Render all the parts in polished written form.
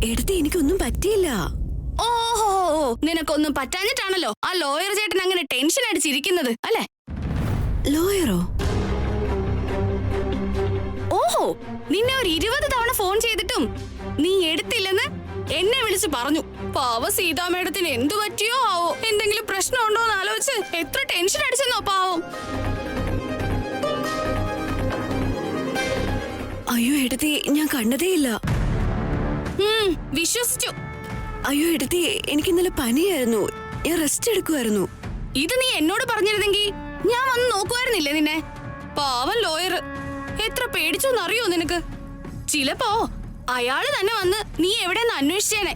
എടുത്ത് എനിക്കൊന്നും പറ്റിയില്ല. ഓഹോ, നിനക്കൊന്നും പറ്റാഞ്ഞിട്ടാണല്ലോ ആ ലോയർ ചേട്ടൻ അങ്ങനെ ടെൻഷൻ അടിച്ചിരിക്കുന്നത് അല്ലേ? ലോയറോ? ഓഹോ, നിന്നെ ഒരു 20 തവണ ഫോൺ ചെയ്തിട്ടും നീ എടുത്തില്ലെന്ന് എന്നെ വിളിച്ചു പറഞ്ഞു. പാവ സീതാ മേഡത്തിന് എന്തു പറ്റിയോ ആവോ, എന്തെങ്കിലും പ്രശ്നമുണ്ടോ എന്ന് ആലോചിച്ച് എത്ര ടെൻഷൻ അടിച്ചെന്നോ പാവം. അയ്യോ എടുത്തി, ഞാൻ കണ്ടതേയില്ല. വിശ്വസിച്ചു. അയ്യോ എടുത്തി, എനിക്ക് ഇന്നലെ പനിയായിരുന്നു, ഞാൻ റെസ്റ്റ് എടുക്കുമായിരുന്നു. ഇത് നീ എന്നോട് പറഞ്ഞിരുന്നെങ്കിൽ ഞാൻ വന്ന് നോക്കുമായിരുന്നില്ലേ നിന്നെ? പാവം ലോയർ എത്ര പേടിച്ചോന്നറിയോ നിനക്ക്? ചിലപ്പോ അയാള് തന്നെ വന്ന് നീ എവിടെയെന്ന് അന്വേഷിച്ചേനെ.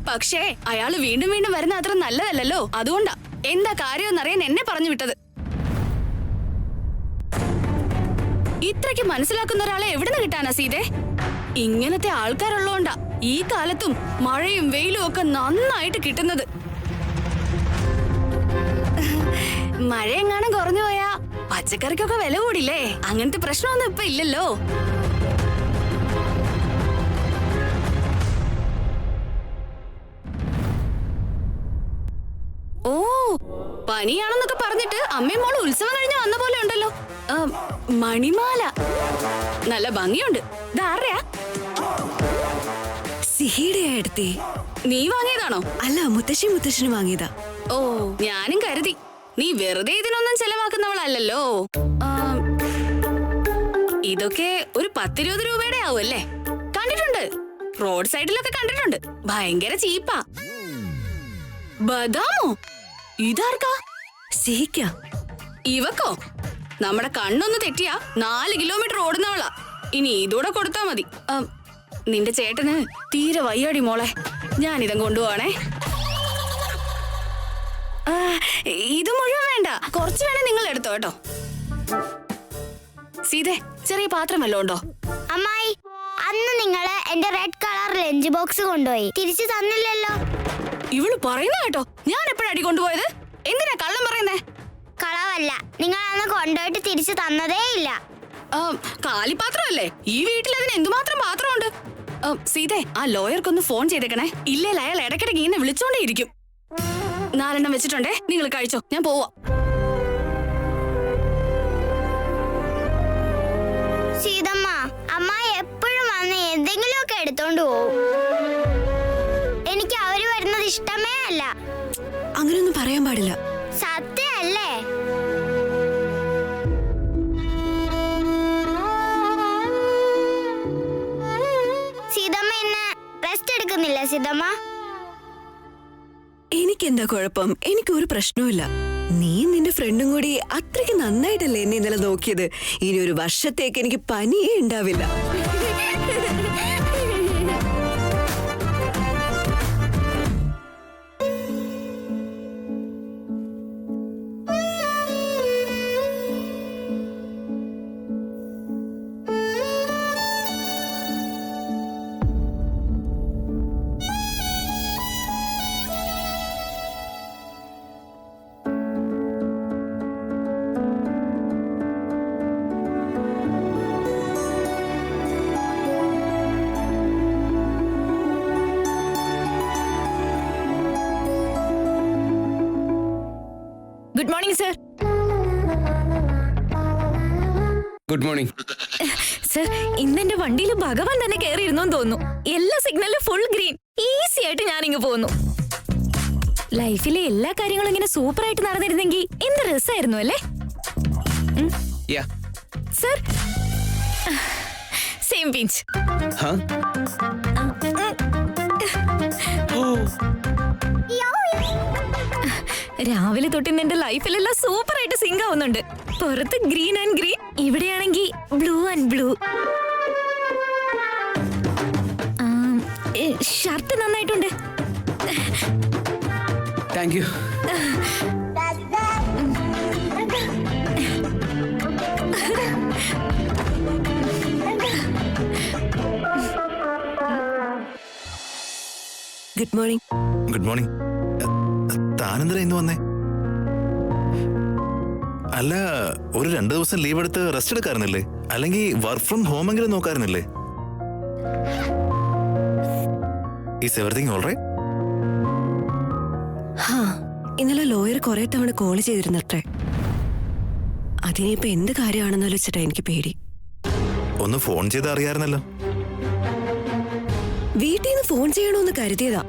പക്ഷേ അയാള് വീണ്ടും വീണ്ടും വരുന്ന അത്ര നല്ലതല്ലല്ലോ. അതുകൊണ്ടാ എന്താ കാര്യമെന്നറിയാൻ എന്നെ പറഞ്ഞു വിട്ടത്. ഇത്രയ്ക്ക് മനസ്സിലാക്കുന്ന ഒരാളെ എവിടുന്ന് കിട്ടാനാ സീതേ? ഇങ്ങനത്തെ ആൾക്കാരുള്ളോണ്ടാ ഈ കാലത്തും മഴയും വെയിലും ഒക്കെ നന്നായിട്ട് കിട്ടുന്നത്. മഴ എങ്ങാനും കുറഞ്ഞു പോയാ പച്ചക്കറിക്കൊക്കെ വില കൂടില്ലേ? അങ്ങനത്തെ പ്രശ്നമൊന്നും ഇപ്പൊ ഇല്ലല്ലോ. ഓ, പനിയാണെന്നൊക്കെ പറഞ്ഞിട്ട് അമ്മയും മോള് ഉത്സവം കഴിഞ്ഞ് വന്ന പോലെ ഉണ്ടല്ലോ. മണിമാല നല്ല ഭംഗിയുണ്ട്. ഇതാരെയാ? സിഹിയുടെ എടുത്തി. നീ വാങ്ങിയതാണോ? അല്ല, മുത്തശ്ശിന് വാങ്ങിയതാ. ഓ, ഞാനും കരുതി നീ വെറുതെ ഇതിനൊന്നും ചെലവാക്കുന്നവളല്ലോ. ഇതൊക്കെ ഒരു 10-20 രൂപയുടെ ആവുമല്ലേ? കണ്ടിട്ടുണ്ട്, റോഡ് സൈഡിലൊക്കെ കണ്ടിട്ടുണ്ട്. ഭയങ്കര ചീപ്പാ. ബദാമോ? ഇതാർക്കാ? സിഹിക്കാ. ഇവക്കോ? നമ്മുടെ കണ്ണൊന്ന് തെറ്റിയാ 4 കിലോമീറ്റർ ഓടുന്നവളാ. ഇനി ഇതൂടെ കൊടുത്താ മതി. നിന്റെ ചേട്ടന് തീരെ വയ്യാടി മോളെ. ഞാനിതം കൊണ്ടുപോവാണേ. ഇത് മുഴുവൻ വേണ്ട, കുറച്ച് വേണേ നിങ്ങൾ എടുത്തോ കേട്ടോ. സീതേ, ചെറിയ പാത്രം വല്ലതും ഉണ്ടോ? അമ്മായി, അന്ന് നിങ്ങള് എന്റെ റെഡ് കളർ ലഞ്ച് ബോക്സ് കൊണ്ടുപോയി തിരിച്ചു തന്നില്ലല്ലോ. ഇവള് പറയുന്ന കേട്ടോ, ഞാൻ എപ്പോഴാടി കൊണ്ടുപോയത്? എന്തിനാ കള്ളം പറയുന്നേ? കളവല്ല, നിങ്ങൾ അന്ന് കൊണ്ടുപോയിട്ട് തിരിച്ചു തന്നതേ ഇല്ല. കാലിപാത്രമല്ലേ ഈ വീട്ടിൽ, അതിന് എന്തുമാത്രം പാത്രമുണ്ട്. സീതേ, ആ ലോയർക്കൊന്ന് ഫോൺ ചെയ്തേക്കണേ. ഇല്ലേ അയാൾ ഇടയ്ക്കിടയ്ക്ക് ഇങ്ങനെ വിളിച്ചോണ്ടേ ഇരിക്കും. 4 എണ്ണം വെച്ചിട്ടുണ്ടേ, നിങ്ങൾ കഴിച്ചോ, ഞാൻ പോവാ. സീതമ്മ, അമ്മായി എപ്പോഴും വന്ന് എന്തെങ്കിലുമൊക്കെ എടുത്തോണ്ട് പോവും. എനിക്ക് അവര് വരുന്നത് ഇഷ്ടമേ അല്ല. അങ്ങനെയൊന്നും പറയാൻ പാടില്ല. സത്യല്ലേ? സീതമ്മ ഇന്ന് റെസ്റ്റ് എടുക്കുന്നില്ല സീതമ്മ? എനിക്കെന്താ കുഴപ്പം? എനിക്കൊരു പ്രശ്നവുമില്ല. നീ നിന്റെ ഫ്രണ്ടും കൂടി അത്രയ്ക്ക് നന്നായിട്ടല്ലേ എന്നെ ഇന്നലെ നോക്കിയത്. ഇനി ഒരു വർഷത്തേക്ക് എനിക്ക് പനിയേ ഉണ്ടാവില്ല. Good morning sir. Good morning sir, ഇന്ന് എന്റെ വണ്ടിയിൽ ഭഗവാൻ തന്നെ കയറിയിരുന്നോന്ന് തോന്നുന്നു. എല്ലാ സിഗ്നലിലും ഫുൾ ഗ്രീൻ. ഈസി ആയിട്ട് ഞാനിങ്ങ് പോന്നു. ലൈഫിലെ എല്ലാ കാര്യങ്ങളും ഇങ്ങനെ സൂപ്പർ ആയിട്ട് നടന്നിരുന്നെങ്കിൽ എന്ത് രസമായിരുന്നു അല്ലേ? Sir, same pinch. രാവിലെ തൊട്ടിന്ന് എന്റെ ലൈഫിലെല്ലാം സൂപ്പർ ആയിട്ട് സിങ്ക് ആവുന്നുണ്ട്. പുറത്ത് ഗ്രീൻ ആൻഡ് ഗ്രീൻ, ഇവിടെയാണെങ്കിൽ ബ്ലൂ ആൻഡ് ബ്ലൂ. ഷർട്ട് നന്നായിട്ടുണ്ട്. Thank you. Good morning. Good morning. താനെന്തിനാ ഇന്ന് വന്നേ? അല്ല, ഒരു 2 ദിവസം ലീവ് എടുത്ത് റെസ്റ്റ് എടുക്കാറുന്നില്ലേ? അല്ലെങ്കിൽ വർക്ക് ഫ്രം ഹോം എങ്കിലും നോക്കാറുന്നില്ലേ? Is everything all right? ഹാ, ഇന്നലെ ലോയർ കുറെ തവണ കോൾ ചെയ്തിരുന്നത്രേ. അതിനിപ്പോ എന്ത് കാര്യമാണെന്ന് ആലോചിച്ചിട്ടാ എനിക്ക് പേടി. ഒന്ന് ഫോൺ ചെയ്ത് അറിയാറുന്നല്ലോ. വീട്ടിൽ നിന്ന് ഫോൺ ചെയ്യണമെന്ന് കരുതിയതാ.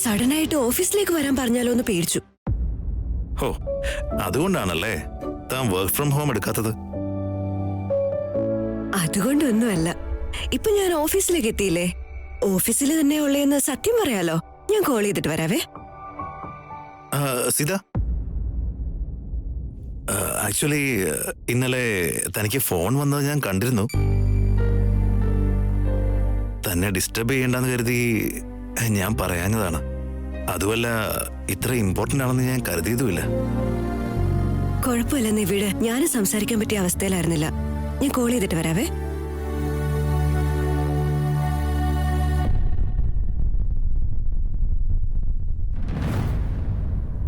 സഡനായിട്ട് ഓഫീസിലേക്ക് വരാൻ പറഞ്ഞാലോ എന്ന് പേടിച്ചു. ഓ, അതുകൊണ്ടാണല്ലേ താൻ വർക്ക് ഫ്രം ഹോം എടുക്കാത്തത്? അതുകൊണ്ടൊന്നുമല്ല. ഇപ്പൊ ഞാൻ ഓഫീസിലേക്ക് എത്തിയില്ലേ, ഓഫീസിൽ തന്നെ ഉള്ളേന്ന് സത്യം പറയാലോ. ഞാൻ കോൾ ചെയ്തിട്ട് വരാവേ. സീത, ആക്ച്വലി ഇന്നലെ തനിക്ക് ഫോൺ വന്നത് ഞാൻ കണ്ടിരുന്നു. തന്നെ ഡിസ്റ്റർബ് ചെയ്യണ്ടെന്ന് കരുതി ഞാൻ പറയാഞ്ഞതാണ്. അതുമല്ല, ഇത്ര ഇമ്പോർട്ടന്റ് ആണെന്ന് ഞാൻ കരുതിയതുമില്ല. കുഴപ്പമില്ല, നീ വീട്. ഞാനും സംസാരിക്കാൻ പറ്റിയ അവസ്ഥയിലായിരുന്നില്ല. ഞാൻ കോൾ ചെയ്തിട്ട് വരാവേ.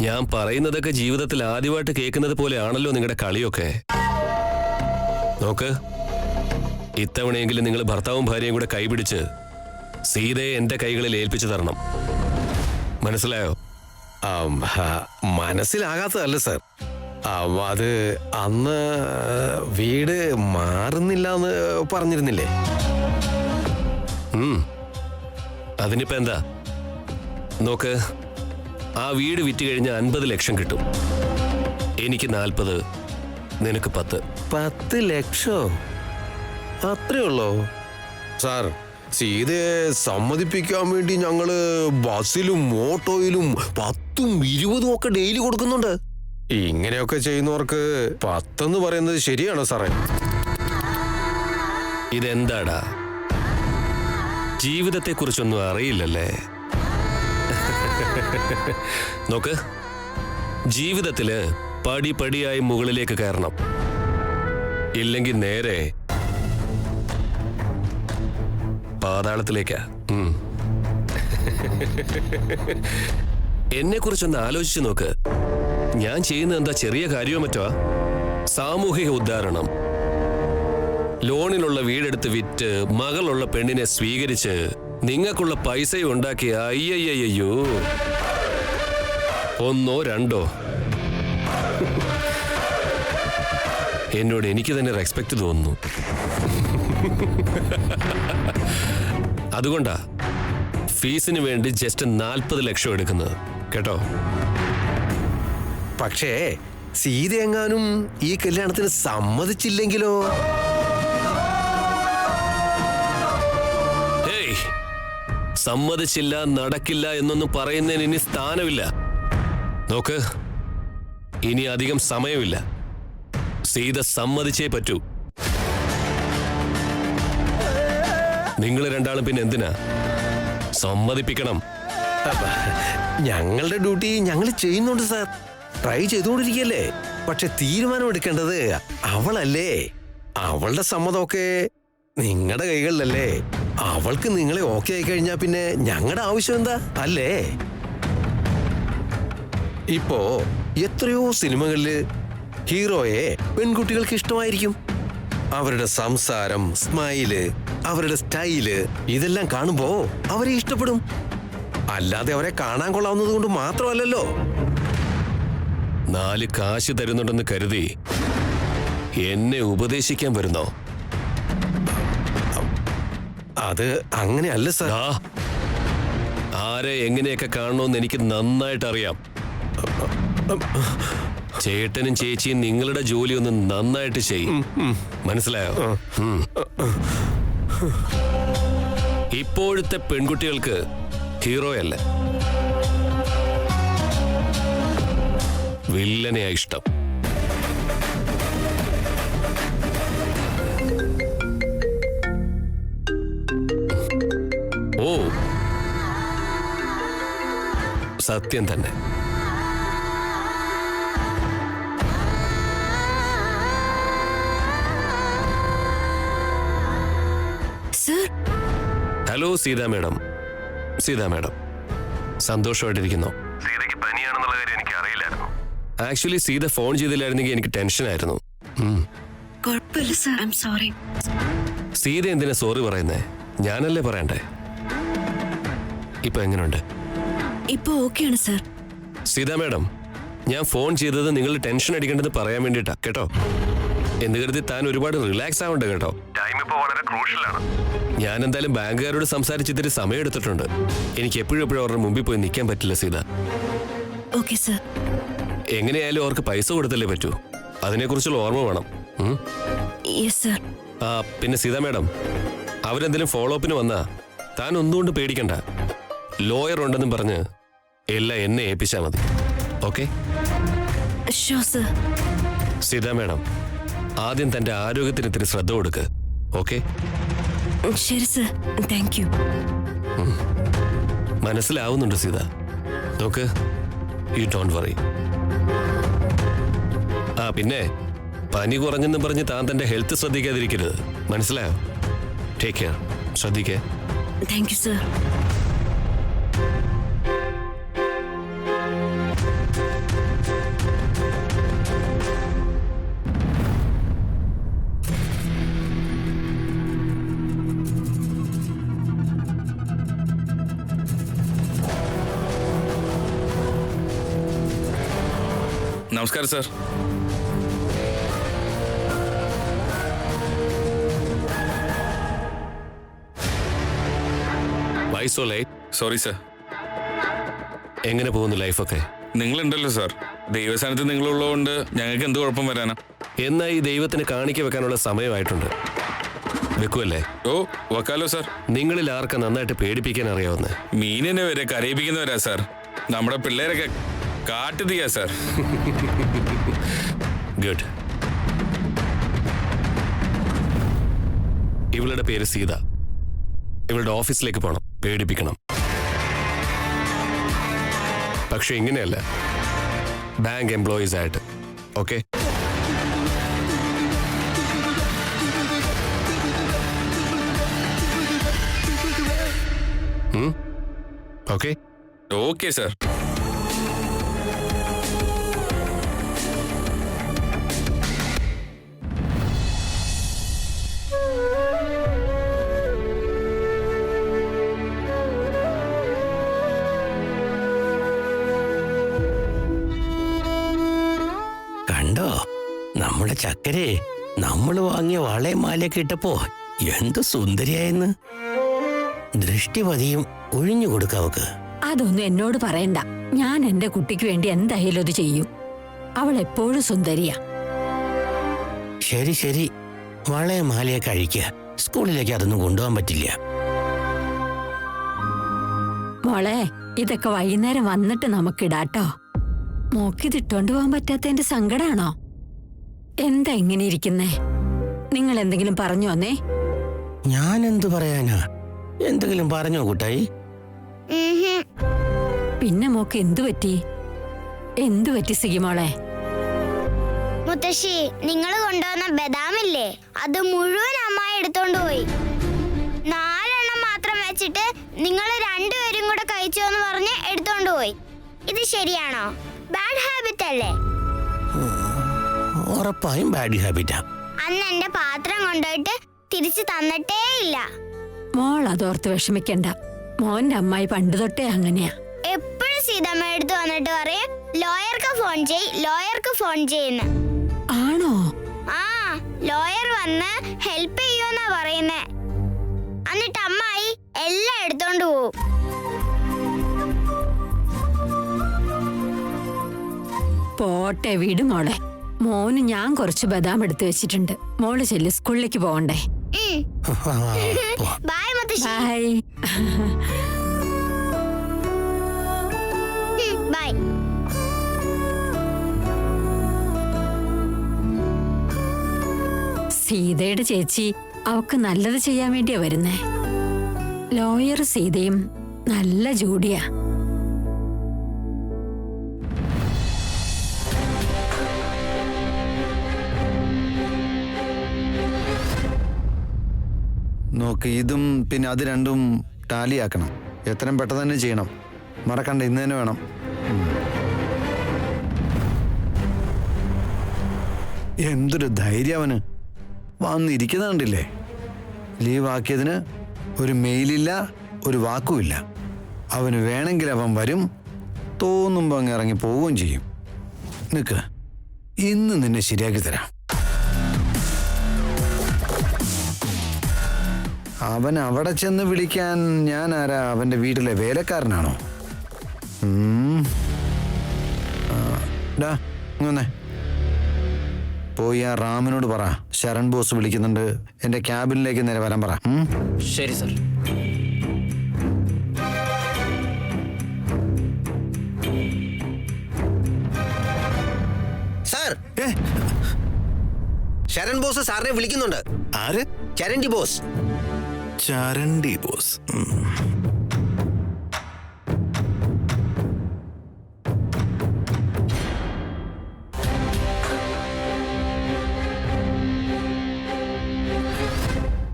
ഞാൻ പറയുന്നതൊക്കെ ജീവിതത്തിൽ ആദ്യമായിട്ട് കേൾക്കുന്നത് പോലെയാണല്ലോ നിങ്ങളുടെ കളിയൊക്കെ. നോക്ക്, ഇത്തവണയെങ്കിലും നിങ്ങൾ ഭർത്താവും ഭാര്യയും കൂടെ കൈപിടിച്ച് സീതയെ എന്റെ കൈകളിൽ ഏൽപ്പിച്ചു തരണം. മനസ്സിലായോ? മനസ്സിലാകാത്തതല്ല സർ. അത് അന്ന് വീട് മാറുന്നില്ല എന്ന് പറഞ്ഞിരുന്നില്ലേ? അതിനിപ്പോ എന്താ? നോക്ക്, ആ വീട് വിറ്റ് കഴിഞ്ഞ് 50 ലക്ഷം കിട്ടും. എനിക്ക് 40, നിനക്ക് 10. 10 ലക്ഷോ? അത്രേ ഉള്ളോ സാർ? സീതയെ സമ്മതിപ്പിക്കാൻ വേണ്ടി ഞങ്ങള് ബസ്സിലും ഓട്ടോയിലും 10ഉം 20ഉം ഒക്കെ ഡെയിലി കൊടുക്കുന്നുണ്ട്. ഇങ്ങനെയൊക്കെ ചെയ്യുന്നവർക്ക് 10 എന്ന് പറയുന്നത് ശരിയാണോ സാറേ? ഇതെന്താടാ, ജീവിതത്തെക്കുറിച്ചൊന്നും അറിയില്ലല്ലേ? നോക്ക്, ജീവിതത്തില് പടിപടിയായി മുകളിലേക്ക് കയറണം. ഇല്ലെങ്കിൽ നേരെ പാതാളത്തിലേക്കാ. എന്നെ കുറിച്ചൊന്ന് ആലോചിച്ചു നോക്ക്. ഞാൻ ചെയ്യുന്നത് എന്താ ചെറിയ കാര്യമോ മറ്റോ? സാമൂഹിക ഉദ്ധാരണം. ലോണിലുള്ള വീടെടുത്ത് വിറ്റ് മകളുള്ള പെണ്ണിനെ സ്വീകരിച്ച് നിങ്ങൾക്കുള്ള പൈസയും ഉണ്ടാക്കി. അയ്യയ്യോ, 1 2 എന്നോട് എനിക്ക് തന്നെ റെസ്പെക്ട് തോന്നുന്നു. അതുകൊണ്ടാ ഫീസിന് വേണ്ടി ജസ്റ്റ് 40 ലക്ഷം എടുക്കുന്നത്, കേട്ടോ? പക്ഷേ സീത എങ്ങാനും ഈ കല്യാണത്തിന് സമ്മതിച്ചില്ലെങ്കിലോ? ഏയ്, സമ്മതിച്ചില്ല, നടക്കില്ല എന്നൊന്നും പറയുന്നതിന് ഇനി സ്ഥാനമില്ല. നോക്ക്, ഇനി അധികം സമയമില്ല. സീത സമ്മതിച്ചേ പറ്റൂ. നിങ്ങൾ രണ്ടാളും പിന്നെ എന്തിനാ? സമ്മതിപ്പിക്കണം. ഞങ്ങളുടെ ഡ്യൂട്ടി ഞങ്ങൾ ചെയ്യുന്നുണ്ട് സാർ. ട്രൈ ചെയ്തുകൊണ്ടിരിക്കല്ലേ. പക്ഷെ തീരുമാനം എടുക്കേണ്ടത് അവളല്ലേ. അവളുടെ സമ്മതമൊക്കെ നിങ്ങളുടെ കൈകളിലല്ലേ. അവൾക്ക് നിങ്ങളെ ഓക്കെ ആയി കഴിഞ്ഞാൽ പിന്നെ ഞങ്ങളുടെ ആവശ്യം എന്താ, അല്ലേ? ഇപ്പോ എത്രയോ സിനിമകളില് ഹീറോയെ പെൺകുട്ടികൾക്ക് ഇഷ്ടമായിരിക്കും. അവരുടെ സംസാരം, സ്മൈല്, അവരുടെ സ്റ്റൈല് ഇതെല്ലാം കാണുമ്പോ അവരെ ഇഷ്ടപ്പെടും. അല്ലാതെ അവരെ കാണാൻ കൊള്ളാവുന്നത് കൊണ്ട് മാത്രമല്ലല്ലോ. 4 കാശ് തരുന്നുണ്ടെന്ന് കരുതി എന്നെ ഉപദേശിക്കാൻ വരുന്നോ? അത് അങ്ങനെയല്ല സാർ. ആരെ എങ്ങനെയൊക്കെ കാണണമെന്ന് എനിക്ക് നന്നായിട്ട് അറിയാം. ചേട്ടനും ചേച്ചിയും നിങ്ങളുടെ ജോലി ഒന്ന് നന്നായിട്ട് ചെയ്യും. മനസ്സിലായോ? ഇപ്പോഴത്തെ പെൺകുട്ടികൾക്ക് ഹീറോയല്ല, വില്ലനെയാ ഇഷ്ടം. ഓ, സത്യം തന്നെ. Sir, hello Sita madam. Sita madam സന്തോഷമായിട്ടിരിക്കുന്നു. സീതയ്ക്ക് പനിയാണെന്നുള്ള കാര്യം എനിക്ക് അറിയില്ലായിരുന്നു. ആക്ച്വലി സീത ഫോൺ ചെയ്തില്ലായിരുന്നെങ്കിൽ എനിക്ക് ടെൻഷനായിരുന്നു. കുഴപ്പമില്ല sir, I am sorry. Sita എന്തിനാ സോറി പറയുന്നേ? ഞാനല്ലേ പറയണ്ടേ? ഇപ്പൊ എങ്ങനെയുണ്ട്? ഇപ്പൊ ഓക്കെയാണ് സർ. സീത മാഡം, ഞാൻ ഫോൺ ചെയ്തത് നിങ്ങൾ ടെൻഷൻ അടിക്കേണ്ടത് പറയാൻ വേണ്ടിയിട്ടാ കേട്ടോ. എന്ന് കരുതി താൻ ഒരുപാട് റിലാക്സ് ആവണ്ട കേട്ടോ. ടൈം ഇപ്പോ വളരെ ക്രൂഷ്യലാണ്. ഞാൻ എന്തായാലും ബാങ്കുകാരോട് സംസാരിച്ച് ഇത്തിരി സമയം എടുത്തിട്ടുണ്ട്. എനിക്ക് എപ്പോഴും അവരുടെ മുമ്പിൽ പോയി നിൽക്കാൻ പറ്റില്ല സീത. Okay sir. എങ്ങനെയായാലും അവർക്ക് പൈസ കൊടുത്തല്ലേ പറ്റൂ. അതിനെക്കുറിച്ചുള്ള ഓർമ്മ വേണം. Yes sir. ആ പിന്നെ സീത മാഡം, അവരെന്തെങ്കിലും ഫോളോ അപ്പിന് വന്നാ താൻ ഒന്നുകൊണ്ട് പേടിക്കണ്ട. ലോയർ ഉണ്ടെന്നും പറഞ്ഞ് എല്ലാം എന്നെ ഏൽപ്പിച്ചാൽ മതി. Okay? Sure sir. Sita madam, ആദ്യം തന്റെ ആരോഗ്യത്തിന് ഇത്തിരി ശ്രദ്ധ കൊടുക്ക്. ഓക്കെ? ശരി സർ. Thank you. മനസ്സിലാവുന്നുണ്ട് സീത. നോക്ക്, യു ഡോണ്ട് വറി. ആ പിന്നെ പനി കുറഞ്ഞെന്ന് പറഞ്ഞ് താൻ തന്റെ ഹെൽത്ത് ശ്രദ്ധിക്കാതിരിക്കരുത്. മനസ്സിലായോ? Take care. ശ്രദ്ധിക്കേ. Thank you sir. നമസ്കാരം sir. Why so late? Sorry sir. എങ്ങനെ പോകുന്നു ലൈഫൊക്കെ? നിങ്ങളുണ്ടല്ലോ സാർ. ദൈവസ്ഥാനത്ത് നിങ്ങളുള്ളതുകൊണ്ട് ഞങ്ങൾക്ക് എന്ത് കുഴപ്പം വരാനാ? എന്നാ ഈ ദൈവത്തിന് കാണിക്ക വെക്കാനുള്ള സമയമായിട്ടുണ്ട്. വെക്കുമല്ലേ? ഓ വെക്കാലോ സാർ. നിങ്ങളിൽ ആർക്കാ നന്നായിട്ട് പേടിപ്പിക്കാൻ അറിയാവുന്ന? മീനിനെ വരെ കരയിപ്പിക്കുന്നവരാ സാർ. നമ്മുടെ പിള്ളേരൊക്കെ കാട്ടു തീയാ സാർ. ഗുഡ്. ഇവളുടെ പേര് സീത. ഇവളുടെ ഓഫീസിലേക്ക് പോകണം, പേടിപ്പിക്കണം. പക്ഷെ ഇങ്ങനെയല്ല, ബാങ്ക് എംപ്ലോയീസ് ആയിട്ട്. ഓക്കെ? ഓക്കെ? Okay sir. കണ്ടോ നമ്മുടെ ചക്കരെ? നമ്മൾ വാങ്ങിയ വളയും മാലയൊക്കെ ഇട്ടപ്പോ എന്ത് സുന്ദരിയായെന്ന്. ദൃഷ്ടി പതിയും ഒഴിഞ്ഞു കൊടുക്കാവക്ക്. അതൊന്നും എന്നോട് പറയണ്ട. ഞാൻ എന്റെ കുട്ടിക്ക് വേണ്ടി എന്തായാലും അത് ചെയ്യും. അവൾ എപ്പോഴും സുന്ദരിയാ. ശരി ശരി, വളയും മാലയൊക്കെ അഴിക്കുക. സ്കൂളിലേക്ക് അതൊന്നും കൊണ്ടുപോകാൻ പറ്റില്ല. മോളെ, ഇതൊക്കെ വൈകുന്നേരം വന്നിട്ട് നമുക്കിടാട്ടോ. മോക്കിതിട്ടോണ്ട് പോകാൻ പറ്റാത്തതിന്റെ സങ്കടാണോ? എന്താ ഇങ്ങനെ ഇരിക്കുന്നേ? നിങ്ങൾ എന്തെങ്കിലും പറഞ്ഞു വന്നേ? ഞാൻ എന്തു പറയാനാ? എന്തെങ്കിലും പറഞ്ഞോ കൂട്ടായി? പിന്നെ മോക്ക് എന്തു പറ്റി? എന്തു പറ്റി സിഗിമോളെ? മുത്തശ്ശി, നിങ്ങൾ കൊണ്ടുവന്ന ബദാമില്ലേ, അത് മുഴുവൻ അമ്മായി എടുത്തോണ്ട് പോയി. 4 എണ്ണം മാത്രം വെച്ചിട്ട് നിങ്ങൾ രണ്ടുപേരും കൂടെ കഴിച്ചോന്ന് പറഞ്ഞ് എടുത്തോണ്ട് പോയി. ഇത് ശരിയാണോ? ബാഡ് ഹാബിറ്റ് അല്ലേ? ഉറപ്പായും ബാഡ് ഹാബിറ്റാ. അന്ന് എന്റെ പാത്രം കൊണ്ടുപോയിട്ട് തിരിച്ചു തന്നിട്ടേ ഇല്ല. മോൾ അതോർത്ത് വിഷമിക്കണ്ട. മോന്റെ അമ്മായി പണ്ട് തൊട്ടേ അങ്ങനെയാ. എപ്പോഴും സീതമ്മ എടുത്ത് വന്നിട്ട് പറയും ലോയർക്ക് ഫോൺ ചെയ്, ലോയർക്ക് ഫോൺ ചെയ്യുന്നു. ആണോ? ആ, ലോയർ വന്ന് ഹെൽപ്പ് ചെയ്യുമെന്നാ പറയുന്നേ. എന്നിട്ട് അമ്മായി എല്ലാം എടുത്തോണ്ട് പോവും. പോട്ടെ, വീട് മോളെ. മോന് ഞാൻ കുറച്ച് ബദാം എടുത്തു വെച്ചിട്ടുണ്ട്. മോള് ചെല്ലു, സ്കൂളിലേക്ക് പോകണ്ടേ? ബൈ മുത്തശ്ശി. ബൈ. ബൈ. സീതയുടെ ചേച്ചി അവക്ക് നല്ലത് ചെയ്യാൻ വേണ്ടിയാ വരുന്നേ. ലോയർ സീതയും നല്ല ജോഡിയാ. നോക്ക്, ഇതും പിന്നെ അത് രണ്ടും ടാലിയാക്കണം. എത്രയും പെട്ടെന്ന് തന്നെ ചെയ്യണം. മറക്കണ്ട, ഇന്ന് തന്നെ വേണം. എന്തൊരു ധൈര്യം അവന്! വന്നിരിക്കുന്ന കണ്ടില്ലേ? ലീവ് ആക്കിയതിന് ഒരു മെയിലില്ല, ഒരു വാക്കുമില്ല. അവന് വേണമെങ്കിൽ അവൻ വരും, തോന്നുമ്പോൾ അങ്ങ് ഇറങ്ങി പോവുകയും ചെയ്യും. നിൽക്ക്, ഇന്ന് നിന്നെ ശരിയാക്കി തരാം. അവൻ അവിടെ ചെന്ന് വിളിക്കാൻ ഞാൻ ആരാ? അവൻ്റെ വീട്ടിലെ വേലക്കാരനാണോ? ഡാ ഇങ്ങൊന്നേ, പോയി ആ റാമിനോട് പറ, ശരൺ ബോസ് വിളിക്കുന്നുണ്ട്, എൻ്റെ ക്യാബിനിലേക്ക് നേരെ വരാൻ പറ. ശരി സർ. സാർ, ശരൺ ബോസ് സാറിനെ വിളിക്കുന്നുണ്ട്. ആര്? Charandi boss. Charandi boss.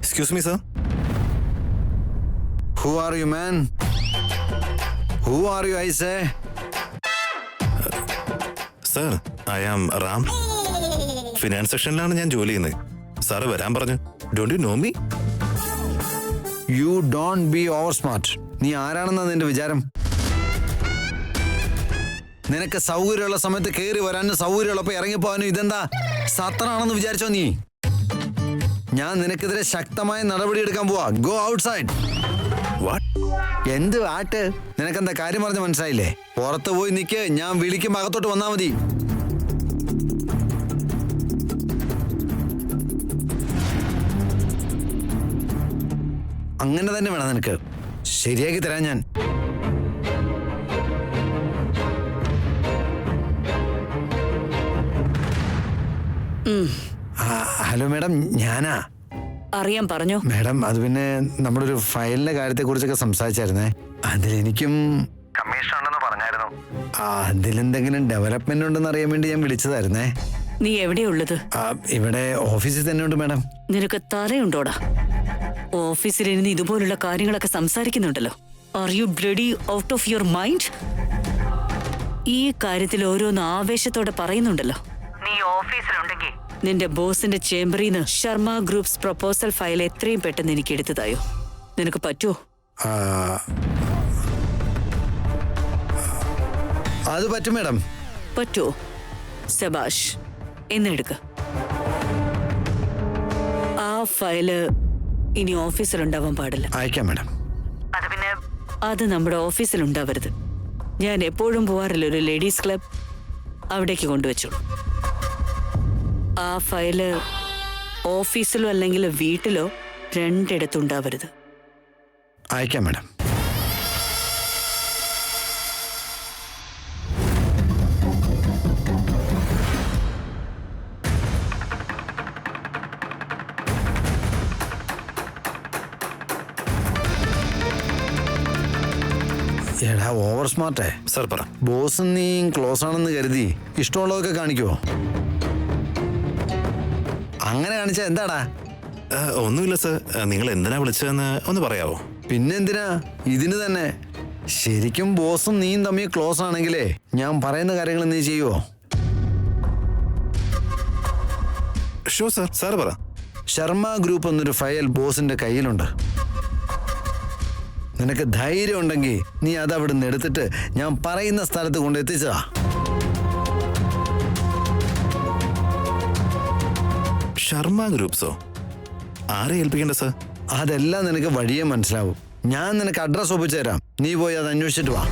Excuse me, sir. Who are you, man? Who are you, I say? Sir, I am Ram. Finance സെക്ഷനിലാണ് ഞാൻ ജോലി ചെയ്യുന്നത്. സാറ് വരാൻ പറഞ്ഞു. Don't you know me? You don't be over smart. നീ ആരാണെന്നാ നിന്റെ വിചാരം? നിനക്ക് സൗകര്യമുള്ള സമയത്ത് കയറി വരാനും സൗകര്യമുള്ളപ്പോ ഇറങ്ങിപ്പോവാനും ഇതെന്താ സത്രനാണെന്ന് വിചാരിച്ചോ നീ? ഞാൻ നിനക്കെതിരെ ശക്തമായ നടപടിയെടുക്കാൻ പോവാ. Go outside. എന്ത് ആട്ട്? നിനക്കെന്താ കാര്യം പറഞ്ഞ് മനസ്സിലായില്ലേ? പുറത്ത് പോയി നിൽക്ക്, ഞാൻ വിളിക്കുമ്പോൾ അകത്തോട്ട് വന്നാ മതി. അങ്ങനെ തന്നെ വേണം നിനക്ക്. ശരിയാക്കി തരാം ഞാൻ. ഹലോ മാഡം, ഞാനാ. അറിയാൻ പറഞ്ഞു. മാഡം, അത് പിന്നെ നമ്മുടെ ഒരു ഫയലിന്റെ കാര്യത്തെ കുറിച്ചൊക്കെ സംസാരിച്ചായിരുന്നേ. അതിലെനിക്കും കമ്മീഷൻ ഉണ്ടെന്ന് പറഞ്ഞായിരുന്നു. അതിലെന്തെങ്കിലും ഡെവലപ്മെന്റ് ഉണ്ടെന്ന് അറിയാൻ വേണ്ടി ഞാൻ വിളിച്ചതായിരുന്നേ. നീ എവിടെയുള്ളത്? ഇവിടെ ഓഫീസിൽ തന്നെ ഉണ്ട് മാഡം. നിനക്ക് തലയുണ്ടോടാ? ഓഫീസിലിരുന്ന് ഇതുപോലുള്ള കാര്യങ്ങളൊക്കെ സംസാരിക്കുന്നുണ്ടല്ലോ. Are you bloody out of your mind? ഈ കാര്യത്തിൽ ഓരോന്ന് ആവേശത്തോടെ പറയുന്നുണ്ടല്ലോ. നീ ഓഫീസിലുണ്ടെങ്കിൽ നിന്റെ ബോസിന്റെ ചേംബറിൽ നിന്ന് ശർമ്മ ഗ്രൂപ്പ്സ് പ്രപ്പോസൽ ഫയൽ എത്രയും പെട്ടെന്ന് എനിക്ക് എടുത്തതായോ? നിനക്ക് പറ്റുമോ? അത് പറ്റും മാഡം. പറ്റുമോ? സബാഷ്, എന്നെടുക്ക. ആ ഫയല് ഇനി ഓഫീസിലുണ്ടാവാൻ പാടില്ല. അയക്കാം മാഡം. അത് നമ്മുടെ ഓഫീസിലുണ്ടാവരുത്. ഞാൻ എപ്പോഴും പോവാറില്ല ഒരു ലേഡീസ് ക്ലബ്, അവിടേക്ക് കൊണ്ടുവച്ചോളൂ. ആ ഫയല് ഓഫീസിലോ അല്ലെങ്കിൽ വീട്ടിലോ രണ്ടിടത്തുണ്ടാവരുത്. അയക്കാം മാഡം. എടാ ഓവർ സ്മാർട്ടേ. സാർ പറ. ബോസും നീ ക്ലോസ് ആണെന്ന് കരുതി ഇഷ്ടമുള്ളതൊക്കെ കാണിക്കുവോ? അങ്ങനെ കാണിച്ചാ എന്താടാ? ഒന്നുമില്ല സാർ. നിങ്ങൾ എന്തിനാ വിളിച്ചതെന്ന് ഒന്ന് പറയാവോ? പിന്നെന്തിനാ? ഇതിന് തന്നെ. ശരിക്കും ബോസും നീയും തമ്മിൽ ക്ലോസ് ആണെങ്കിലേ ഞാൻ പറയുന്ന കാര്യങ്ങൾ നീ ചെയ്യുവോ? Show sir. സാർ പറ. ശർമ്മ ഗ്രൂപ്പ് എന്നൊരു ഫയൽ ബോസിന്റെ കയ്യിലുണ്ട്. നിനക്ക് ധൈര്യം ഉണ്ടെങ്കിൽ നീ അത് അവിടെ നിന്ന് എടുത്തിട്ട് ഞാൻ പറയുന്ന സ്ഥലത്ത് കൊണ്ട് എത്തിച്ചതാ. ശർമ്മ ഗ്രൂപ്പ്സോ? ആരെ ഏൽപ്പിക്കണ്ട സാർ? അതെല്ലാം നിനക്ക് വഴിയേ മനസ്സിലാവും. ഞാൻ നിനക്ക് അഡ്രസ് ഒപ്പിച്ചു തരാം. നീ പോയി അത് അന്വേഷിച്ചിട്ട് വാ.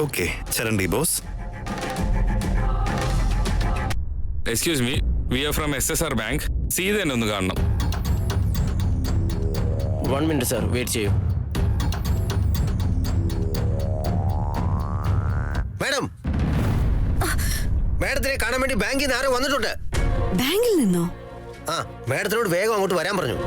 Okay Charandi boss. Excuse me, we are from SSR bank. സീതനെ ഒന്ന് കാണണം. 1 മിനിറ്റ് സാർ, വെയിറ്റ് ചെയ്യൂ. മാഡം, മാഡത്തിനെ കാണാൻ വേണ്ടി ബാങ്കിൽ നിന്ന് ആരോ വന്നിട്ടുണ്ട്. ബാങ്കിൽ നിന്നോ? ആ, മാഡത്തിനോട് വേഗം അങ്ങോട്ട് വരാൻ പറഞ്ഞു.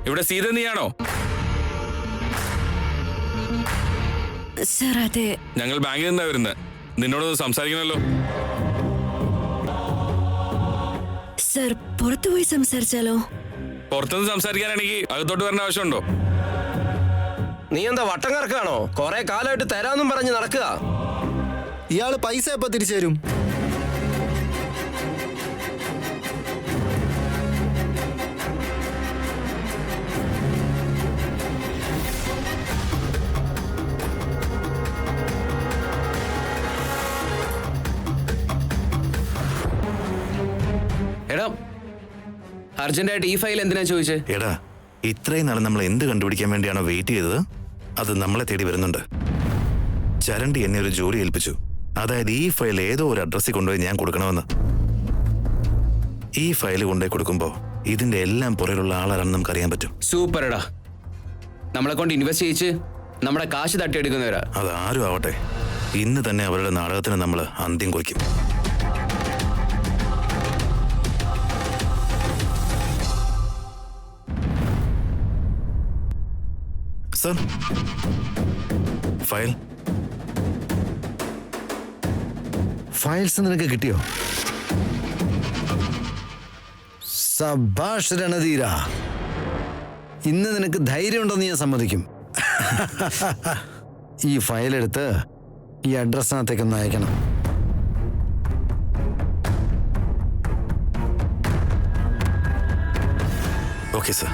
ഇവിടെ സീത നീയാണോ? സർ, അതെ. ഞങ്ങൾ ബാങ്കിൽ നിന്നാ വരുന്നത്. നിന്നോടൊന്ന് സംസാരിക്കണമല്ലോ. സർ പുറത്തു പോയി സംസാരിച്ചാലോ? പുറത്തുനിന്ന് സംസാരിക്കാനാണെങ്കിൽ അകത്തോട്ട് വരേണ്ട ആവശ്യമുണ്ടോ? നീ എന്താ വട്ടം കറക്കാണോ? കുറെ കാലമായിട്ട് തരാന്നും പറഞ്ഞ് നടക്കുക. ഇയാള് പൈസ എപ്പോ തിരിച്ചു തരും? എടാ, അർജന്റായിട്ട് ഈ ഫയൽ എന്തിനാ ചോദിച്ചേ? എടാ, ഇത്രയും നാളെ നമ്മൾ എന്ത് കണ്ടുപിടിക്കാൻ വേണ്ടിയാണോ വെയിറ്റ് ചെയ്തത്, അത് നമ്മളെ തേടി വരുന്നുണ്ട്. ചരണ്ടി എന്നെ ഒരു ജോലി ഏൽപ്പിച്ചു. അതായത് ഈ ഫയൽ ഏതോ ഒരു അഡ്രസ്സിൽ കൊണ്ടുപോയി ഞാൻ കൊടുക്കണമെന്ന്. ഈ ഫയൽ കൊണ്ടുപോയി കൊടുക്കുമ്പോൾ ഇതിന്റെ എല്ലാം പുറയിലുള്ള ആളാണെന്ന് നമുക്ക് അറിയാൻ പറ്റും. സൂപ്പർടാ. നമ്മളെ കൊണ്ട് ഇൻവെസ്റ്റ് ചെയ്യിച്ച് നമ്മുടെ കാശ് തട്ടിയെടുക്കുന്നവരാ. അതാരും ആവട്ടെ, ഇന്ന് തന്നെ അവരുടെ നാടകത്തിന് നമ്മൾ അന്ത്യം കുറിക്കും. സർ, ഫയൽ ഫയൽസ് നിനക്ക് കിട്ടിയോ? സബാഷ് രണധീര, ഇന്ന് നിനക്ക് ധൈര്യം ഉണ്ടെന്ന് ഞാൻ സമ്മതിക്കും. ഈ ഫയൽ എടുത്ത് ഈ അഡ്രസ്സിനകത്തേക്കൊന്ന് അയക്കണം. Okay sir.